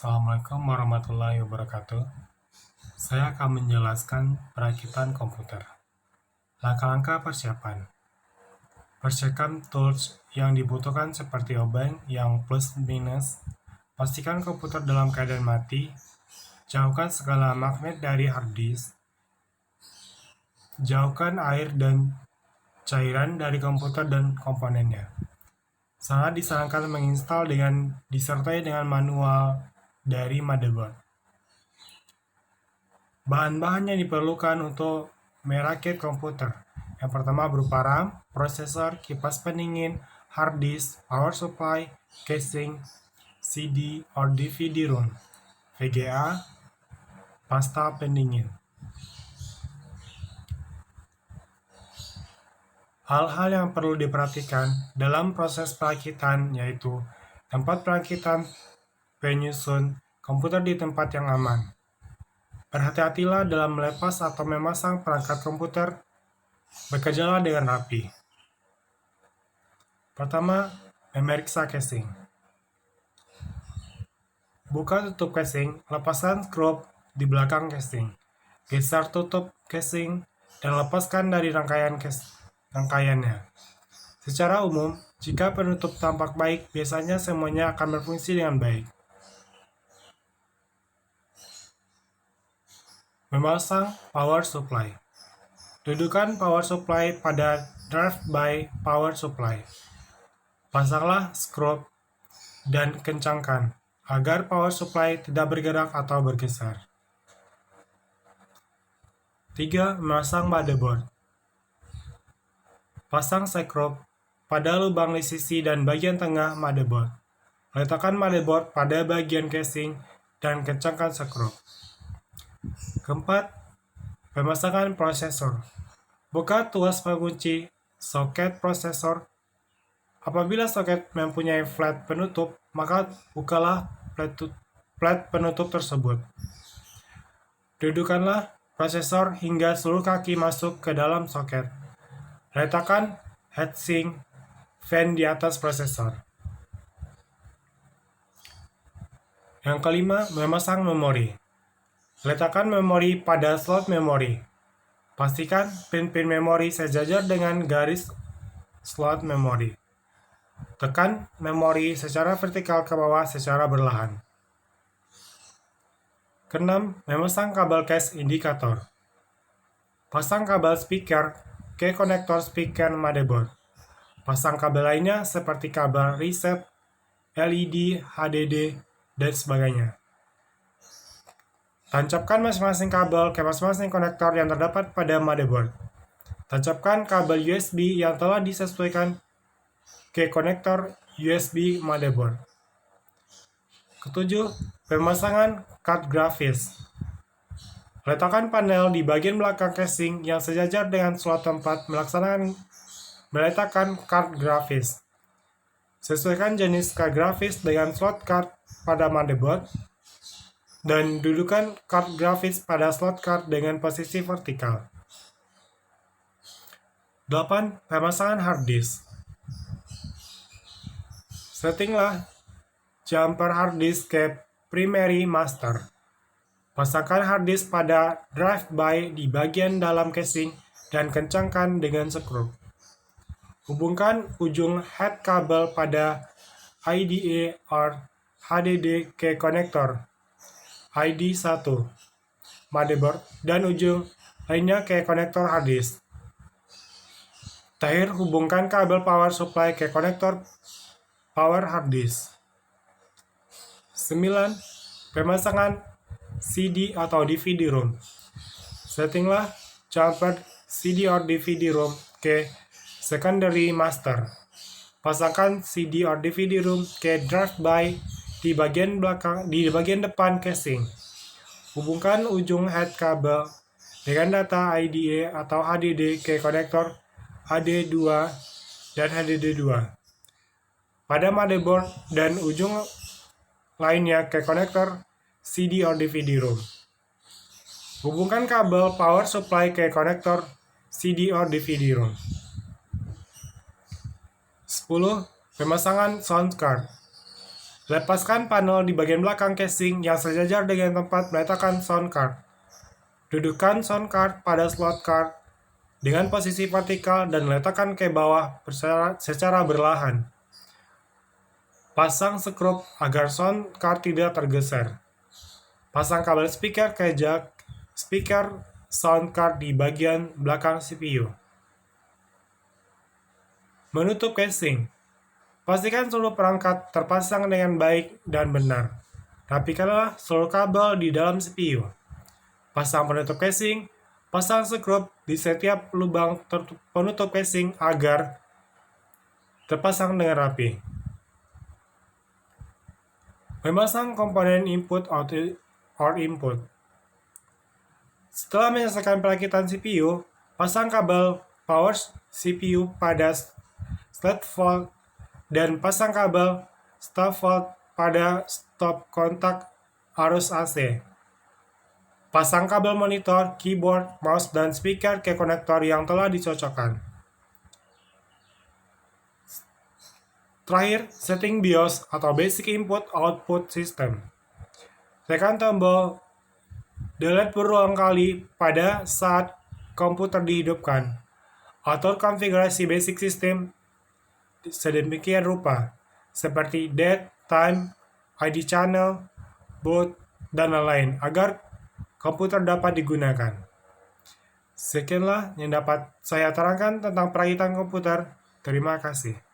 Assalamualaikum warahmatullahi wabarakatuh. Saya akan menjelaskan perakitan komputer. Langkah-langkah persiapan. Persiapkan tools yang dibutuhkan seperti obeng yang plus minus. Pastikan komputer dalam keadaan mati. Jauhkan segala magnet dari hard disk. Jauhkan air dan cairan dari komputer dan komponennya. Sangat disarankan menginstal disertai dengan manual dari motherboard. Bahan-bahan yang diperlukan untuk merakit komputer. Yang pertama berupa RAM, prosesor, kipas pendingin, hard disk, power supply, casing, CD or DVD ROM, VGA, pasta pendingin. Hal-hal yang perlu diperhatikan dalam proses perakitan yaitu tempat perakitan penyusun komputer di tempat yang aman. Berhati-hatilah dalam melepas atau memasang perangkat komputer. Bekerjalah dengan rapi. Pertama, memeriksa casing. Buka tutup casing, lepaskan skrup di belakang casing. Geser tutup casing dan lepaskan dari rangkaiannya. Secara umum, jika penutup tampak baik, biasanya semuanya akan berfungsi dengan baik. Memasang power supply. Dudukkan power supply pada drive-by power supply. Pasanglah skrup dan kencangkan agar power supply tidak bergerak atau bergeser. 3. Memasang motherboard. Pasang skrup pada lubang di sisi dan bagian tengah motherboard. Letakkan motherboard pada bagian casing dan kencangkan skrup. Keempat, pemasangan prosesor. Buka tuas pengunci soket prosesor. Apabila soket mempunyai flat penutup, maka bukalah flat penutup tersebut. Dudukkanlah prosesor hingga seluruh kaki masuk ke dalam soket. Letakkan heatsink fan di atas prosesor. Yang kelima, memasang memori. Letakkan memori pada slot memori. Pastikan pin-pin memori sejajar dengan garis slot memori. Tekan memori secara vertikal ke bawah secara berlahan. Keenam, memasang kabel case indikator. Pasang kabel speaker ke konektor speaker motherboard. Pasang kabel lainnya seperti kabel reset, LED, HDD, dan sebagainya. Tancapkan masing-masing kabel ke masing-masing konektor yang terdapat pada motherboard. Tancapkan kabel USB yang telah disesuaikan ke konektor USB motherboard. Ketujuh, pemasangan card grafis. Letakkan panel di bagian belakang casing yang sejajar dengan slot tempat meletakkan card grafis. Sesuaikan jenis card grafis dengan slot card pada motherboard dan dudukkan card grafis pada slot card dengan posisi vertikal. 8. Pemasangan hard disk. Settinglah jumper hard disk ke primary master. Pasangkan hard disk pada drive-by di bagian dalam casing dan kencangkan dengan skrup. Hubungkan ujung head kabel pada IDE or HDD ke konektor ID1 motherboard dan ujung lainnya ke konektor hard disk. Terakhir, hubungkan kabel power supply ke konektor power hard disk. 9. Pemasangan CD atau DVD ROM. Settinglah jumper CD or DVD ROM ke secondary master. Pasangkan CD or DVD ROM ke drive-by di bagian depan casing. Hubungkan ujung head kabel dengan data IDE atau HDD ke konektor HD2 dan HDD2 pada motherboard dan ujung lainnya ke konektor CD or DVD ROM. Hubungkan kabel power supply ke konektor CD or DVD ROM. 10. Pemasangan sound card. Lepaskan panel di bagian belakang casing yang sejajar dengan tempat meletakkan sound card. Dudukkan sound card pada slot card dengan posisi vertikal dan letakkan ke bawah secara berlahan. Pasang skrup agar sound card tidak tergeser. Pasang kabel speaker ke jack speaker sound card di bagian belakang CPU. Menutup casing. Pastikan seluruh perangkat terpasang dengan baik dan benar. Rapikanlah seluruh kabel di dalam CPU. Pasang penutup casing. Pasang skrup di setiap lubang penutup casing agar terpasang dengan rapi. Memasang komponen input or input. Setelah menyelesaikan perakitan CPU, pasang kabel power CPU pada slot volt dan pasang kabel stop volt pada stop kontak arus AC. Pasang kabel monitor, keyboard, mouse, dan speaker ke konektor yang telah dicocokkan. Terakhir, setting BIOS atau Basic Input Output System. Tekan tombol delete berulang kali pada saat komputer dihidupkan. Atur konfigurasi basic system sedemikian rupa, seperti date, time, ID channel, boot, dan lain-lain, agar komputer dapat digunakan. Sekianlah yang dapat saya terangkan tentang perakitan komputer. Terima kasih.